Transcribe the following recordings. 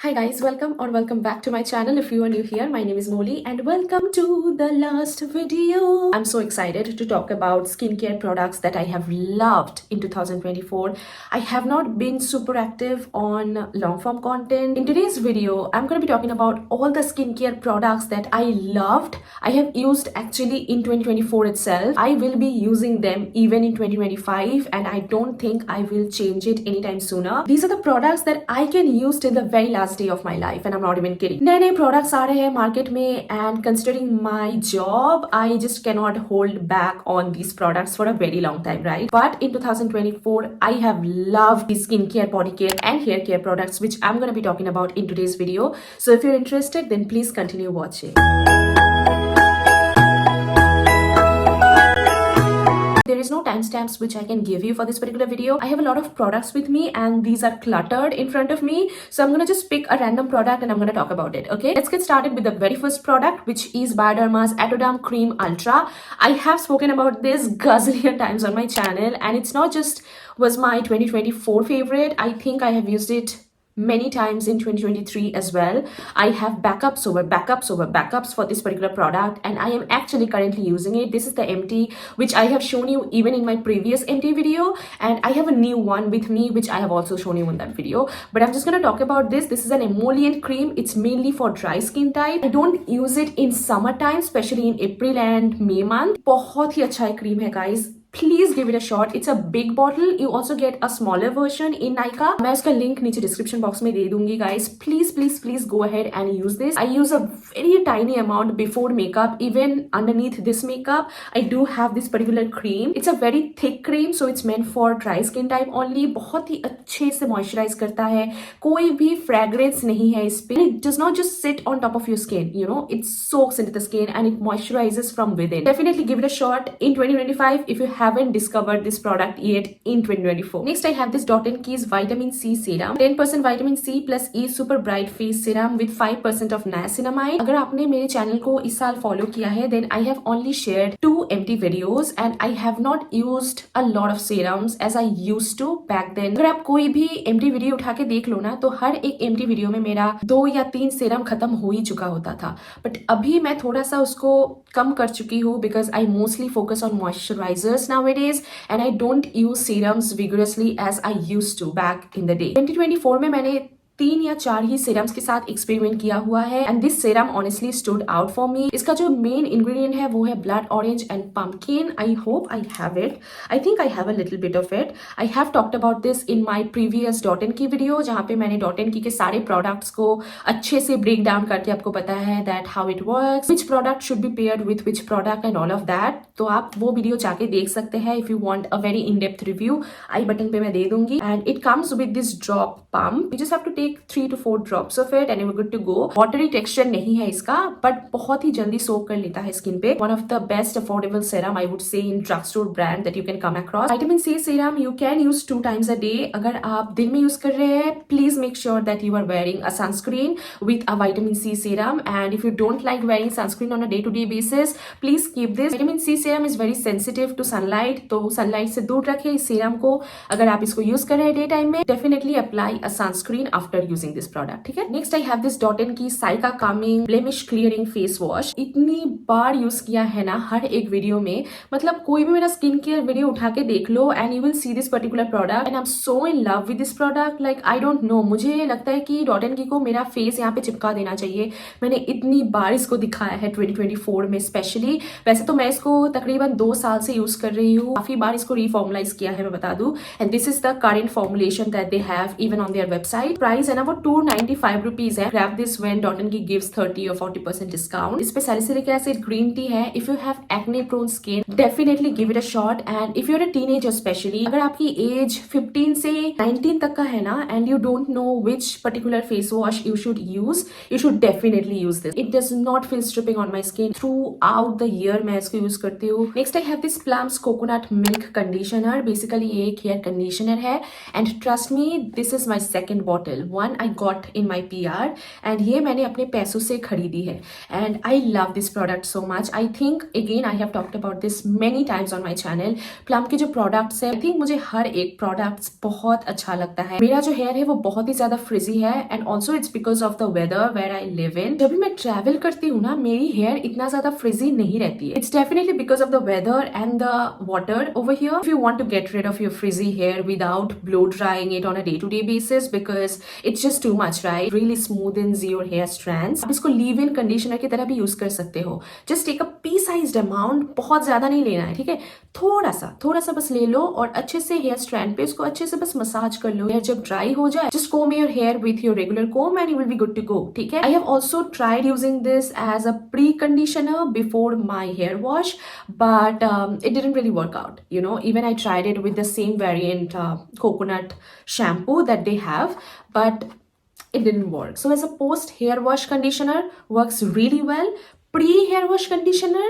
Hi guys, welcome or welcome back to my channel. If you are new here, my name is Molly and welcome to the last video. I'm so excited to talk about skincare products that I have loved in 2024. I have not been super active on long form content. In today's video, I'm going to be talking about all the skincare products that I loved. I have used actually in 2024 itself. I will be using them even in 2025 and I don't think I will change it anytime sooner. These are the products that I can use till the very last day of my life and I'm not even kidding. नए products आ रहे हैं market में and considering my job, I just cannot hold back on these products for a very long time, right? But in 2024, I have loved these skincare, body care and hair care products which I'm going to be talking about in today's video. So if you're interested, then please continue watching. There is no timestamps which I can give you for this particular video. I have a lot of products with me and these are cluttered in front of me. So I'm going to just pick a random product and I'm going to talk about it. Okay, let's get started with the very first product, which is Bioderma's Atoderm Cream Ultra. I have spoken about this gazillion times on my channel and it's not just was my 2024 favorite. I think I have used it many times in 2023 as well. I have backups over backups over backups for this particular product and I am actually currently using it. This is the MT which I have shown you even in my previous MT video, and I have a new one with me which I have also shown you in that video, but I'm just going to talk about this. This is an emollient cream. It's mainly for dry skin type. I don't use it in summertime, especially in April and May month. बहुत ही अच्छा cream है guys. Please give it a shot. It's a big bottle. You also get a smaller version in Nykaa. मैं उसका link नीचे description box में दे दूंगी guys. Please go ahead and use this. I use a very tiny amount before makeup. Even underneath this makeup, I do have this particular cream. It's a very thick cream, so it's meant for dry skin type only. बहुत ही अच्छे से moisturize करता है. कोई भी fragrance नहीं है इस पे. It does not just sit on top of your skin. You know, it soaks into the skin and it moisturizes from within. Definitely give it a shot in 2025 if you haven't discovered this product yet in 2024. Next, I have this Dot & Key's Vitamin C Serum. 10% Vitamin C plus E Super Bright Face Serum with 5% of niacinamide. अगर आपने मेरे channel को इस साल follow किया है, then I have only shared 2 empty videos and I have not used a lot of serums as I used to back then. अगर आप कोई भी empty video उठा के देख लो ना, तो हर एक empty video में मेरा 2 या 3 सेरम खत्म हो ही चुका होता था. बट अभी मैं थोड़ा सा उसको कम कर चुकी हूँ because I mostly focus on moisturizers nowadays and I don't use serums vigorously as I used to back in the day. 2024 में मैंने 3 या 4 ही सीरम्स के साथ एक्सपेरिमेंट किया हुआ है and this serum honestly stood out for me. इसका जो मेन इंग्रेडिएंट है वो है blood orange and pumpkin. I hope I have it. I think I have a little bit of it. I have talked about this in my previous Dot & Key video, जहाँ पे मैंने Dot & Key के सारे products को अच्छे से break down करके आपको बताया है that how it works, which product should be paired with which product and all of that. तो आप वो वीडियो जाके देख सकते हैं if you want a very in depth review. I button पे मैं दे दूंगी and it comes with this drop pump. You just have to take 3 to 4 drops of it and you're good to go. Watery texture नहीं है इसका, but बहुत ही जल्दी सोक कर लेता है स्किन पे. One of the best affordable serum I would say in drugstore brand that you can come across. Vitamin C serum you can use 2 times a day. अगर आप दिन में यूज कर रहे हैं, please make sure that you are wearing a sunscreen with a vitamin C serum. And if you don't like wearing sunscreen on a day-to-day basis, please keep this. Vitamin C serum is very sensitive to sunlight, तो sunlight से दूर रखें इस serum को. अगर आप इसको use कर रहे हैं डे टाइम में, definitely apply a sunscreen after using this product. ठीक है. Next I have this Dot & Key Saika Kameng blemish clearing face wash. इतनी बार यूज किया है ना हर एक वीडियो में, मतलब कोई भी मेरा स्किन केयर वीडियो उठा के देख लो and you will see this particular product and I am so in love with this product. Like I don't know, मुझे लगता है कि Dot & Key को मेरा फेस यहाँ पे चिपका देना चाहिए. मैंने इतनी बार इसको दिखाया है 2024 में स्पेशली. वैसे तो मैं इसको तकरीबन 2 साल से यूज कर रही हूँ. काफी बार इसको रिफॉर्मुलाइज किया है मैं बता दूं. And this is the current formulation that they have even on their website. Price है ना वो 295 रुपीज है. Grab this when Dot & Key gives 30 or 40% discount. इस पे salicylic acid green tea है. If you have acne prone skin, definitely give it a shot. And if you're a teenager especially, अगर आपकी age 15 से 19 तक का है ना and you don't know which particular face wash you should use, you should definitely use this. It does not feel stripping on my skin throughout the year. मैं इसको use करती हूँ. Next I have this Plum's Coconut Milk Conditioner. Basically ये एक hair conditioner है and trust me, this is my second bottle. one I got in my PR and ये मैंने अपने पैसों से खरीदी है and I love this product so much. I think again I have talked about this many times on my channel. Plum के जो products है I think मुझे हर एक products बहुत अच्छा लगता है. मेरा जो hair है वो बहुत ही ज़्यादा frizzy है and also it's because of the weather where I live in. जब भी मैं travel करती हूँ ना मेरी hair इतना ज़्यादा frizzy नहीं रहती है. It's definitely because of the weather and the water over here. If you want to get rid of your frizzy hair without blow drying it on a day-to-day basis because it's just too much, right? Really smoothens your hair strands. आप इसको leave-in conditioner की तरह भी use कर सकते हो. Just take a pea-sized amount, बहुत ज्यादा नहीं लेना है, ठीक है? थोड़ा सा बस ले लो और अच्छे से हेयर स्ट्रैंड पे इसको अच्छे से बस मसाज कर लो. हेयर जब ड्राई हो जाए just comb your hair with your regular comb and you will be good to go. ठीक है? I have also tried using this as a pre-conditioner before my hair wash, but it didn't really work out. You know, even I tried it with the same variant coconut shampoo that they have, but it didn't work. So as a post hair wash conditioner works really well. Pre hair wash conditioner,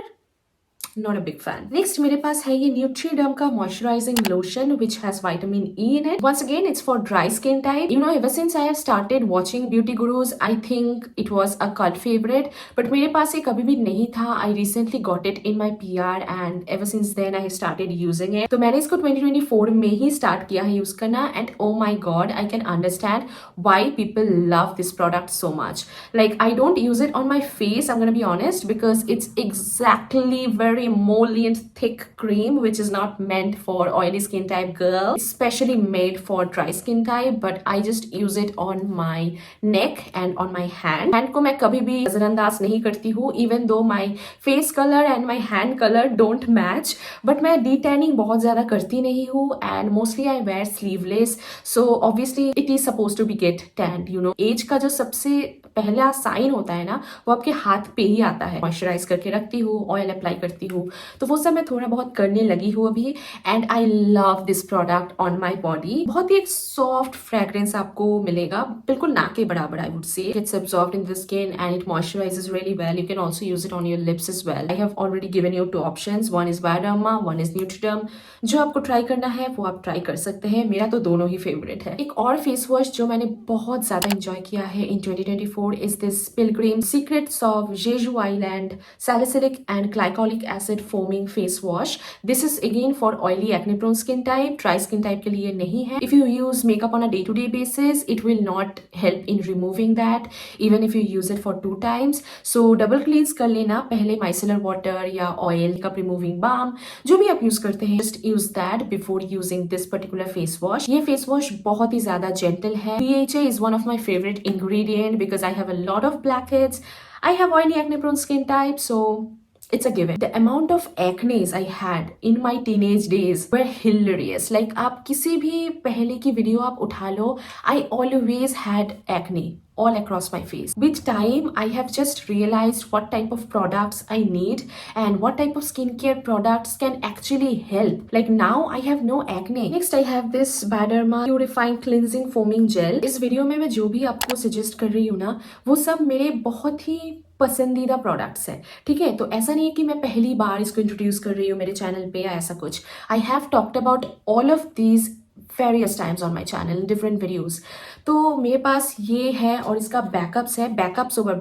not a big fan. Next मेरे पास है ये Nutriderm का moisturizing lotion which has vitamin E in it. Once again it's for dry skin type. You know, ever since I have started watching beauty gurus I think it was a cult favorite, but मेरे पास ये कभी भी नहीं था. I recently got it in my PR and ever since then I have started using it. तो मैंने इसको 2024 में ही start किया है यूज करना and oh my god I can understand why people love this product so much. Like I don't use it on my face, I'm gonna be honest, because it's exactly very emollient thick cream which is not meant for oily skin type girl, especially made for dry skin type, but I just use it on my neck and on my hand को मैं कभी भी नजरअंदाज नहीं करती हूँ even though my face color and my hand color don't match, but मैं detailing बहुत ज़्यादा करती नहीं हूँ and mostly I wear sleeveless, so obviously it is supposed to be get tanned, you know. Age का जो सबसे पहला साइन होता है ना वो आपके हाथ पे ही आता है. मॉइस्चराइज करके रखती हूँ, ऑयल अप्लाई करती हूँ, तो वो सब मैं थोड़ा बहुत करने लगी हूँ अभी and I love this product on my body. बहुत ही एक सॉफ्ट फ्रेग्रेंस आपको मिलेगा, बिल्कुल ना के बराबर I would say. It's absorbed in the skin and it moisturises really well. You can also use it on your lips as well. I have already given you two options, one is Bioderma, one is Nutriderm. जो आपको try करना है वो आप try कर सकते हैं. मेरा तो दोनों ही फेवरेट है. एक और फेस वॉश जो मैंने बहुत ज्यादा इंजॉय किया है in 2024 is this Pilgrim secrets of Jeju island salicylic and glycolic acid foaming face wash. This is again for oily acne prone skin type. Dry skin type के लिए नहीं है. If you use makeup on a day to day basis it will not help in removing that even if you use it for 2 times. So double cleanse कर लेना पहले micellar water या oil makeup removing balm जो भी आप use करते हैं just use that before using this particular face wash. ये face wash बहुत ही ज़्यादा gentle है. BHA is one of my favorite ingredient because I have a lot of blackheads. I have oily acne prone skin type, so it's a given. The amount of acne I had in my teenage days were hilarious. Like आप किसी भी पहले की video आप उठा लो, I always had acne all across my face. With time, I have just realized what type of products I need and what type of skincare products can actually help. Like now, I have no acne. Next, I have this Bioderma Purifying Cleansing Foaming Gel. इस video में मैं जो भी आपको suggest कर रही हूँ ना, वो सब मेरे बहुत ही पसंदीदा प्रोडक्ट्स है. ठीक है, तो ऐसा नहीं है कि मैं पहली बार इसको इंट्रोड्यूस कर रही हूँ मेरे चैनल पे या ऐसा कुछ. I have talked about all of these various times on my channel in different videos. तो मेरे पास ये है और इसका बैकअप्स है. Backups over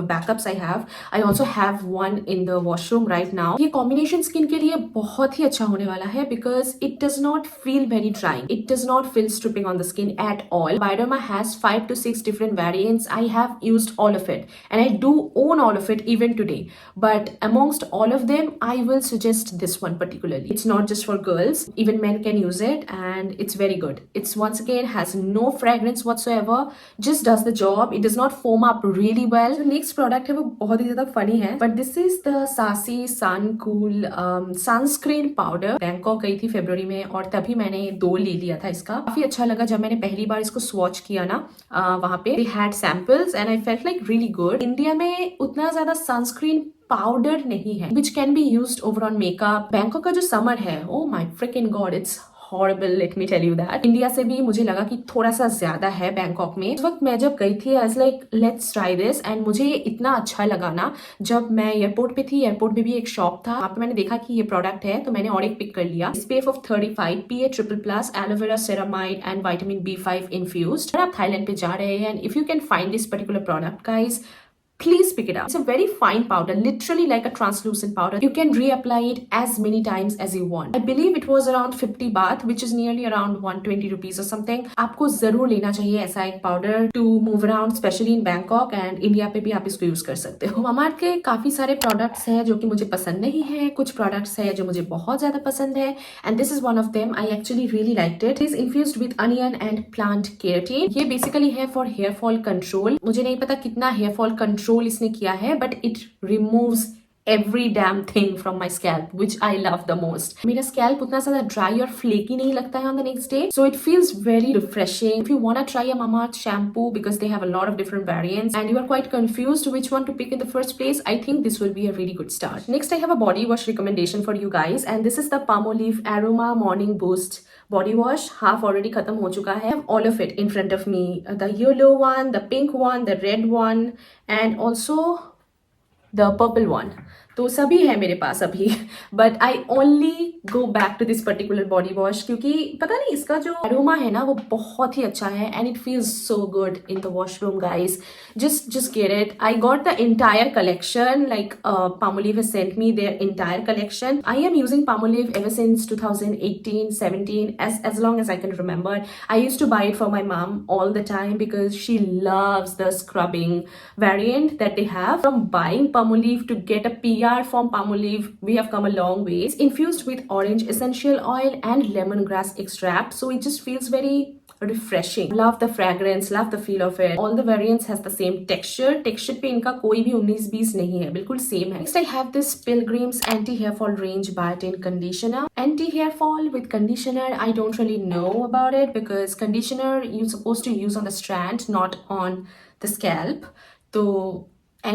backups I have. I also have one in the washroom right now. ये कॉम्बिनेशन स्किन के लिए बहुत ही अच्छा होने वाला है because it does not feel very drying. It does not feel stripping on the skin at all. Bioderma has 5 to 6 different variants. I have used all of it and I do own all of it even today. But amongst all of them, I will suggest this one particularly. It's not just for girls. Even men can use it and it's very good. It's once again has no fragrance whatsoever. Just does the job. It does not foam up really well. The next product है वो बहुत ही ज़्यादा funny है. But this is the Sassy Sun Cool sunscreen powder. Bangkok गई थी फरवरी में और तभी मैंने 2 ले लिया था इसका. काफी अच्छा लगा जब मैंने पहली बार इसको स्वॉच किया ना वहाँ पे. They had samples and I felt like really good. India में उतना ज़्यादा सनस्क्रीन पाउडर नहीं है which can be used over on makeup. Bangkok का जो समर है, oh my freaking god, it's horrible, let me tell you that. India से भी मुझे लगा कि थोड़ा सा ज्यादा है बैंकॉक में। उस वक्त मैं जब गई थी I was like let's try this, and मुझे इतना अच्छा लगा ना। जब मैं एयरपोर्ट पे थी, एयरपोर्ट पे भी एक शॉप था, वहाँ पे मैंने देखा कि ये प्रोडक्ट है तो मैंने और एक पिक कर लिया। SPF of 35 PA triple plus aloe vera ceramide and vitamin B5 infused. अगर आप थाईलैंड पे जा रहे हैं, if you can find this particular product guys, please pick it up. It's a very fine powder, literally like a translucent powder. You can reapply it as many times as you want. I believe it was around 50 baht, which is nearly around 120 rupees or something. आपको जरूर लेना चाहिए ऐसा एक powder to move around, especially in Bangkok, and India पे भी आप इसको यूज कर सकते हो। Mamaearth के काफी सारे प्रोडक्ट्स हैं जो कि मुझे पसंद नहीं है, कुछ प्रोडक्ट्स हैं जो मुझे बहुत ज्यादा पसंद है, and this is one of them. I actually really liked it. It is infused with onion and plant keratin. ये basically है for hair fall control. मुझे नहीं पता कितना hair fall control इसने किया है, but it removes every damn thing from my scalp, which I love the most. मेरा scalp उतना ज़्यादा dry और flaky नहीं लगता है on the next day, so it feels very refreshing. If you wanna try a Mamaearth shampoo, because they have a lot of different variants, and you are quite confused which one to pick in the first place, I think this will be a really good start. Next, I have a body wash recommendation for you guys, and this is the Palmolive Aroma Morning Boost body wash. Half already खत्म हो चुका है. I have all of it in front of me. The yellow one, the pink one, the red one, and also the purple one. तो सभी है मेरे पास अभी, but I only go back to this particular body wash क्योंकि पता नहीं इसका जो अरोमा है ना वो बहुत ही अच्छा है, and it feels so good in the washroom guys. just get it. I got the entire collection, like Palmolive has sent me their entire collection. I am using Palmolive ever since 2018 17, as long as I can remember. I used to buy it for my mom all the time because she loves the scrubbing variant that they have. From buying Palmolive to get a PR from Palmolive, we have come a long way. It's infused with orange essential oil and lemongrass extract, so it just feels very refreshing. Love the fragrance, love the feel of it. All the variants has the same texture पे इनका कोई भी 19-20 नहीं है, बिल्कुल same है. Next I have this Pilgrim's anti hair fall range biotin conditioner. Anti hair fall with conditioner, I don't really know about it because conditioner you're supposed to use on the strand, not on the scalp. तो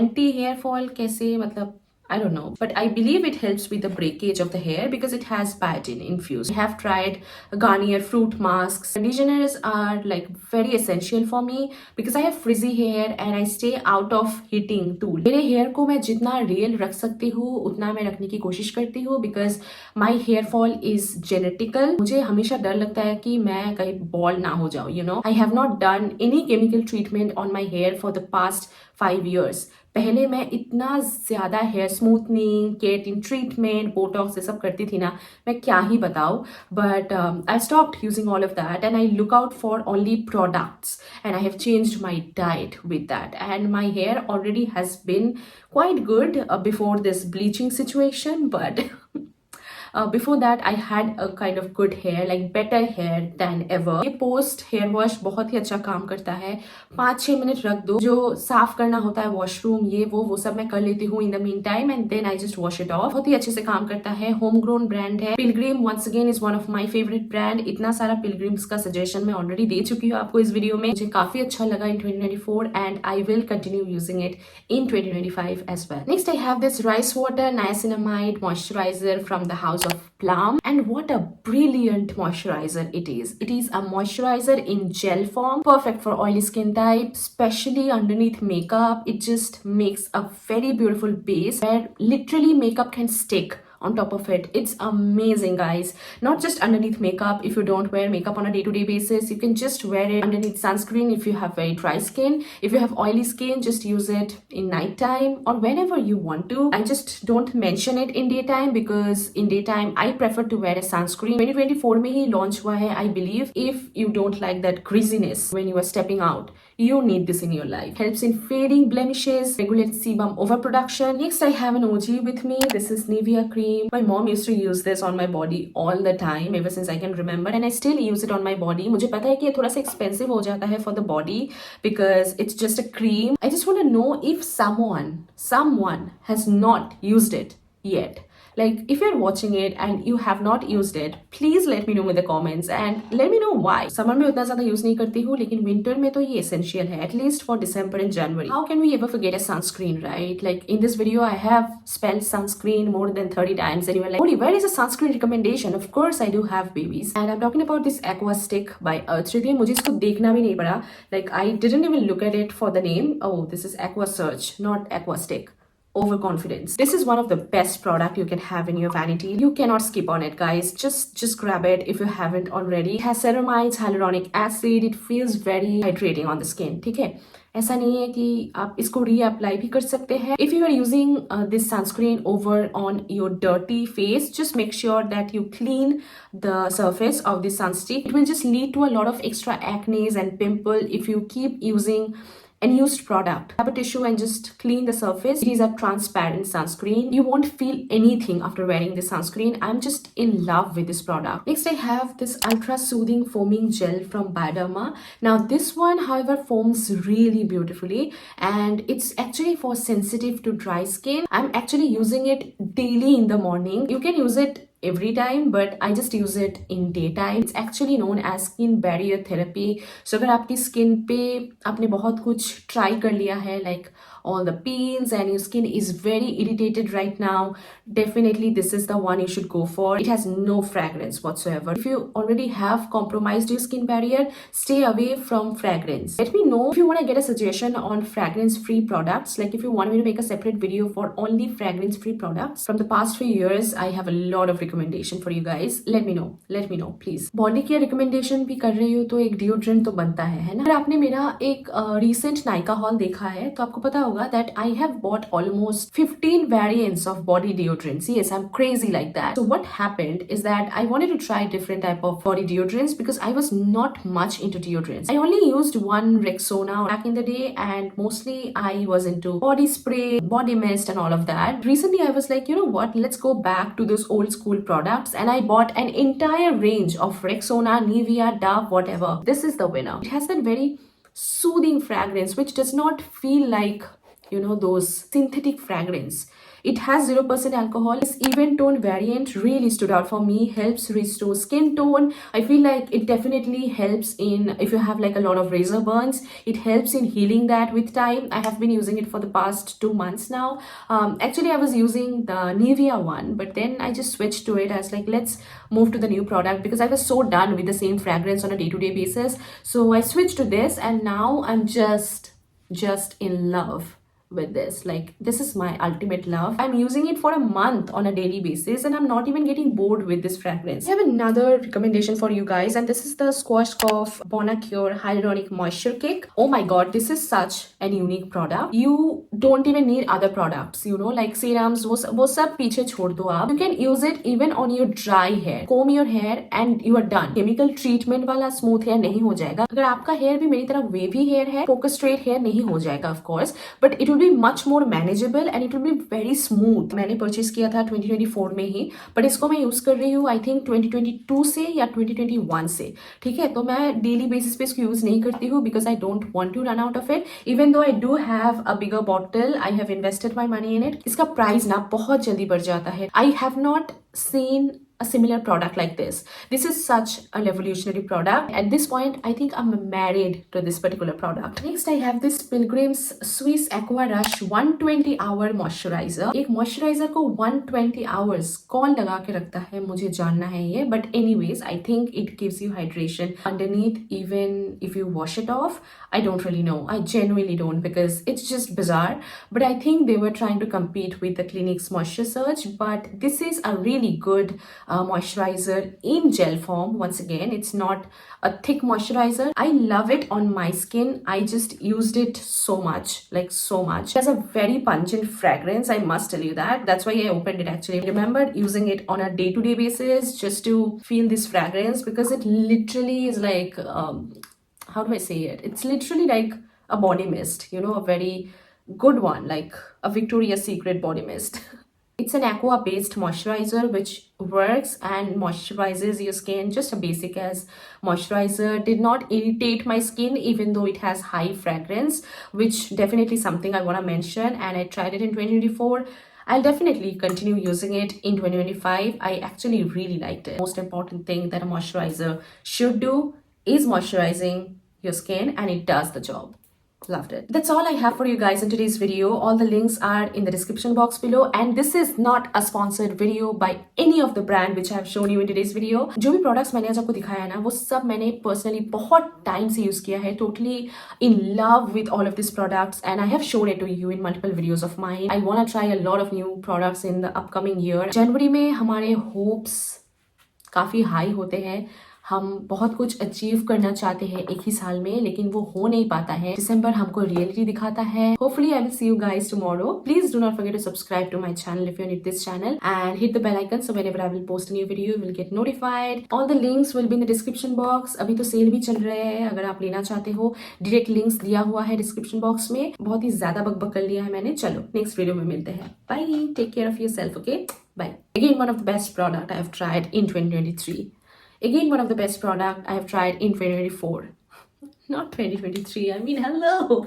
anti hair fall कैसे, मतलब I don't know, but I believe it helps with the breakage of the hair because it has biotin infused. I have tried Garnier fruit masks. Conditioners are like very essential for me because I have frizzy hair and I stay out of heating tool. मेरे hair को मैं जितना real रख सकती हूँ उतना मैं रखने की कोशिश करती हूँ because my hair fall is genetical. मुझे हमेशा डर लगता है कि मैं कहीं bald ना हो जाऊँ, you know. I have not done any chemical treatment on my hair for the past 5 years. पहले मैं इतना ज़्यादा hair smoothening, keratin treatment, botox ये सब करती थी ना, मैं क्या ही बताऊँ. But I stopped using all of that and I look out for only products and I have changed my diet with that and my hair already has been quite good before this bleaching situation, but before that I had a kind of good hair, like better hair than ever. ये post hair wash बहुत ही अच्छा काम करता है. 5-6 minute रख दो, जो साफ करना होता है वॉशरूम ये वो सब मैं कर लेती हूँ in the meantime and then I just wash it off. बहुत ही अच्छे से काम करता है. होम ग्रोन ब्रांड है. Pilgrim once again is one of my favourite brand. इतना सारा पिलग्रिम्स का सजेशन मैं ऑलरेडी दे चुकी हूँ आपको इस वीडियो में. मुझे काफी अच्छा लगा इन 2024 and I will continue using it in 2025 as well. Next I have this rice water niacinamide moisturizer from the house of Plum, and what a brilliant moisturizer it is. It is a moisturizer in gel form, perfect for oily skin type, especially underneath makeup. It just makes a very beautiful base where literally makeup can stick on top of it. It's amazing guys. Not just underneath makeup. If you don't wear makeup on a day-to-day basis, you can just wear it underneath sunscreen if you have very dry skin. If you have oily skin, just use it in night time or whenever you want to. I just don't mention it in daytime because in daytime I prefer to wear a sunscreen. 2024 में ही launch हुआ है I believe. If you don't like that greasiness when you are stepping out, you need this in your life. Helps in fading blemishes, regulates sebum overproduction. Next I have an OG with me. This is Nivea cream. My mom used to use this on my body all the time ever since I can remember, and I still use it on my body. मुझे पता है कि ये थोड़ा सा expensive हो जाता है for the body because it's just a cream. I just want to know if someone has not used it yet. Like if you're watching it and you have not used it, please let me know in the comments and let me know why. Summer में उतना ज़्यादा use नहीं करती हूँ, लेकिन winter में तो ये essential है, at least for December and January. How can we ever forget a sunscreen, right? Like in this video, I have spelled sunscreen more than 30 times and you were like, Modi, where is a sunscreen recommendation? Of course, I do have babies. And I'm talking about this Aqua Stick by Earthready. मुझे इसको देखना भी नहीं पड़ा. Like I didn't even look at it for the name. Oh, this is Aqua Surge, not Aqua Stick. Overconfidence. This is one of the best product you can have in your vanity. You cannot skip on it, guys. Just grab it if you haven't already. It has ceramides, hyaluronic acid. It feels very hydrating on the skin. ठीक है, ऐसा नहीं है कि आप इसको reapply भी कर सकते हैं. If you are using this sunscreen over on your dirty face, just make sure that you clean the surface of the sunstick. It will just lead to a lot of extra acne and pimple if you keep using unused product. Grab a tissue and just clean the surface. It is a transparent sunscreen. You won't feel anything after wearing this sunscreen. I'm just in love with this product. Next, I have this ultra soothing foaming gel from Bioderma. Now this one, however, foams really beautifully and it's actually for sensitive to dry skin. I'm actually using it daily in the morning. You can use it every time, but I just use it in daytime. It's actually known as skin barrier therapy. So अगर आपकी skin पे आपने बहुत कुछ try कर लिया है, like all the peels and your skin is very irritated right now, definitely this is the one you should go for. It has no fragrance whatsoever. If you already have compromised your skin barrier, stay away from fragrance. Let me know if you want to get a suggestion on fragrance free products, like if you want me to make a separate video for only fragrance free products. From the past few years, I have a lot of recommendation for you guys. Let me know please. Body care recommendation भी कर रही हो तो एक deodorant तो बनता है ना. अगर आपने मेरा एक recent Nykaa haul देखा है तो आपको पता होगा that I have bought almost 15 variants of body deodorants. Yes, I'm crazy like that. So what happened is that I wanted to try different type of body deodorants because I was not much into deodorants. I only used one Rexona back in the day and mostly I was into body spray, body mist and all of that. Recently I was like, you know what, let's go back to those old school products and I bought an entire range of Rexona, Nivea, Dove, whatever. This is the winner. It has that very soothing fragrance which does not feel like, you know, those synthetic fragrance. It has 0% alcohol. This even tone variant really stood out for me. Helps restore skin tone. I feel like it definitely helps in if you have like a lot of razor burns. It helps in healing that with time. I have been using it for the past 2 months now. Actually, I was using the Nivea one, but then I just switched to it. I was like, let's move to the new product because I was so done with the same fragrance on a day-to-day basis. So I switched to this and now I'm just in love with this. Like, this is my ultimate love. I'm using it for a month on a daily basis and I'm not even getting bored with this fragrance. I have another recommendation for you guys and this is the Schwarzkopf Bonacure Hyaluronic Moisture Cake. Oh my god, this is such an unique product. You don't even need other products, you know, like serums, वो सब पीछे छोड़ दो आप. You can use it even on your dry hair. Comb your hair and you are done. Chemical treatment वाला smooth hair नहीं हो जाएगा. अगर आपका hair भी मेरी तरह wavy hair है, focus straight hair नहीं हो जाएगा of course, but it will be much more manageable and it will be very smooth. मैंने purchase किया था 2024 में ही, but इसको मैं use कर रही हूँ I think 2022 से या 2021 से. ठीक है, तो मैं daily basis पे इसको use नहीं करती हूँ because I don't want to run out of it. Even though I do have a bigger bottle, I have invested my money in it. इसका price ना बहुत जल्दी बढ़ जाता है. I have not seen a similar product like this. This is such a revolutionary product. At this point, I think I'm married to this particular product. Next, I have this Pilgrim's Swiss Aqua Rush 120 hour moisturizer. एक moisturizer को 120 hours कौन लगा के रखता है, मुझे जानना है ये. But anyways, I think it gives you hydration underneath even if you wash it off. I don't really know. I genuinely don't because it's just bizarre. But I think they were trying to compete with the Clinique's Moisture Surge. But this is a really good moisturizer in gel form. Once again, it's not a thick moisturizer. I love it on my skin. I just used it so much, like so much. It has a very pungent fragrance, I must tell you that. That's why I opened it actually. I remembered using it on a day-to-day basis just to feel this fragrance because it literally is like, how do I say it? It's literally like a body mist, you know, a very good one, like a Victoria's Secret body mist. It's an aqua-based moisturizer which works and moisturizes your skin just as basic as moisturizer. Did not irritate my skin even though it has high fragrance, which definitely something I want to mention, and I tried it in 2024. I'll definitely continue using it in 2025. I actually really liked it. Most important thing that a moisturizer should do is moisturizing your skin, and it does the job. Loved it. That's all I have for you guys in today's video. All the links are in the description box below, and this is not a sponsored video by any of the brand which I have shown you in today's video. जो भी products मैंने आज आपको दिखाया ना, वो सब मैंने personally बहुत time से use किया है. Totally in love with all of these products, and I have shown it to you in multiple videos of mine. I wanna try a lot of new products in the upcoming year. जनवरी में हमारे hopes काफ़ी high होते हैं. हम बहुत कुछ achieve करना चाहते हैं एक ही साल में, लेकिन वो हो नहीं पाता है. दिसंबर हमको रियलिटी दिखाता है. Hopefully I will see you guys tomorrow. Please do not forget to subscribe to my channel if you're new to this channel, and hit the bell icon so whenever I will post a new video you will get notified. All the links will be in the description box. अभी तो cell भी चल रहे हैं, अगर आप लेना चाहते हो डायरेक्ट लिंक्स दिया हुआ है डिस्क्रिप्शन बॉक्स में. बहुत ही ज्यादा बकबक कर लिया है मैंने. चलो नेक्स्ट वीडियो में मिलते हैं. Bye, take care of yourself. Okay, bye. Again, one of the best product I have tried in 2023. Again, one of the best product I have tried in 2024. Not 2023, I mean hello.